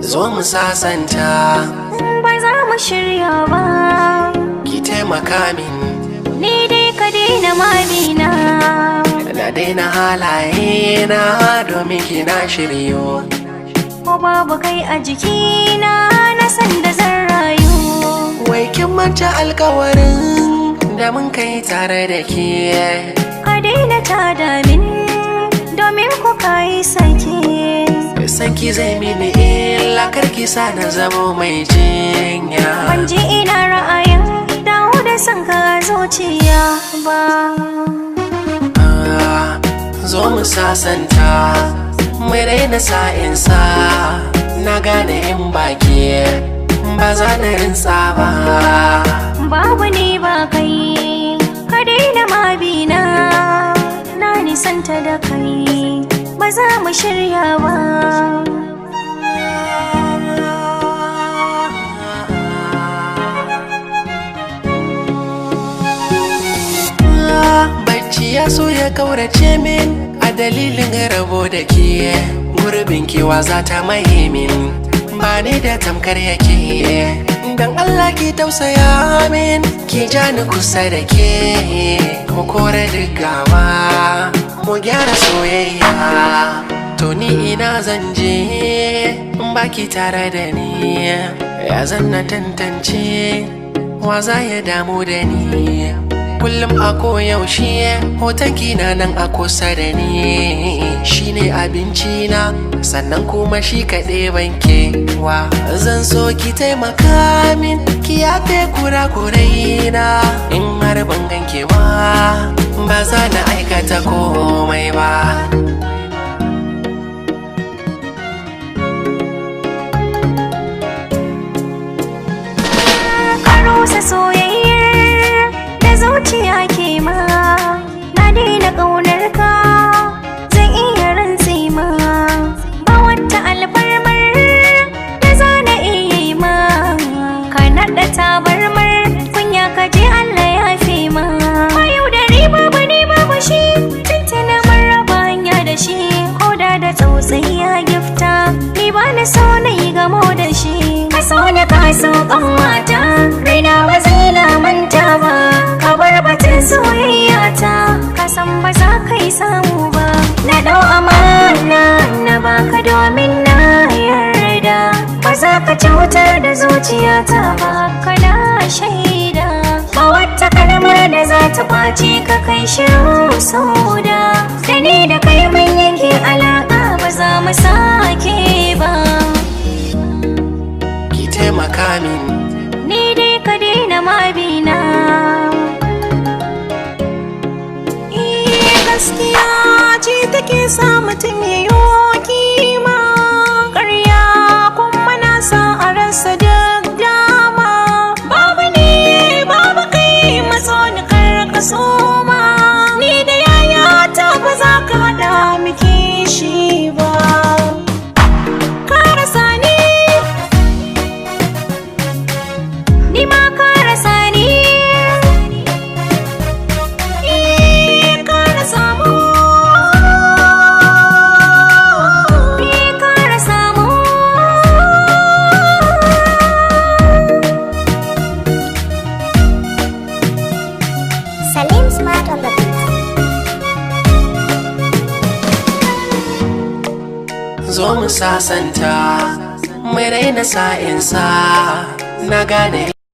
zo mu sasanta. Ba za mu shirya ba, Ki taimaka min, ni dai ka daina mamina. na daina halaye na domin kina shiryo. Ko babu kai a jikina na san da zan rayu. Wai kin manta alkawarin da mun kai tare da ke. Ka daina tada min domin ku kayi sake. Sanki zai mini illa karki sa na zamo mai jinya. Ban ji ina ra'ayin dawo da son ka zuciya ba. Zo mu sasanta, mai raina sa'insa. Na gane in baki ba za na rinsa ba. Babu ni ba kai, ka daina mabina. Na nisanta da kai, ba za mu shirya ba. Bacci ya so ya kaurace min a dalilin rabo da ke. Gurbin kewa za ta maye min, ba ni da tamkar yake. Dan Allah ki tausaya min, ki ja ni kusa da ke. Mu kore duk gaba, mu gyara soyayya. To ni ina zan je in baki tare da ni. Ya zan na tantance wa za ya damu da ni. Kullum a koyaushe hoton kina nan a kusa da ni. Shine abinci na, sannan kuma shi kaɗai banke wa. Zan so ki taimaka min, ki yafe kurakurai na. In har ban ganke ba za na aikata komai ba. Ka rusa soyayyar da zuciya ke ma. Na daina ƙaunar ka, zan iya rantse ma. Ba wata alfarmar da za na iya yi ma. Ka naɗa tabarmar kunya ka je Allah ya fi ma. Ba yau da riba ba ne babu shi, tuntuna mun raba hanya da shi. Koda da tsautsayi ya gifta, ni ba na so na yi gamo da shi. Ka so na ka so ƙanwata, raina ba zai lamanta ba. Ka bar batun soyayya ta, ka san ba za ka yi samu ba. Na ɗau amana na baka domin na yarda. Ba za ka cutar da zuciyata ba, kana shaida. Ba wata kalmar da za ta kwace ka kai shiru sauda. Da ni da kai mun yanke alaƙa, ba za mu sake ba. Ki taimaka min, Ni dai ka daina mabina. Gaskiya ce take sa mutum ya yi kima. Ƙarya kuma na sa a rasa duk dama. Babu ni babu kai, matso ni kar ka soma. Ni da yayata ba za ka haɗa miki shi ba. Ka rasa ni ma ka rasa ni. Ka rasa mu, ka rasa mu. Salim Smart on the beat. zo mu sasanta. Mai raina sa'insa, na gane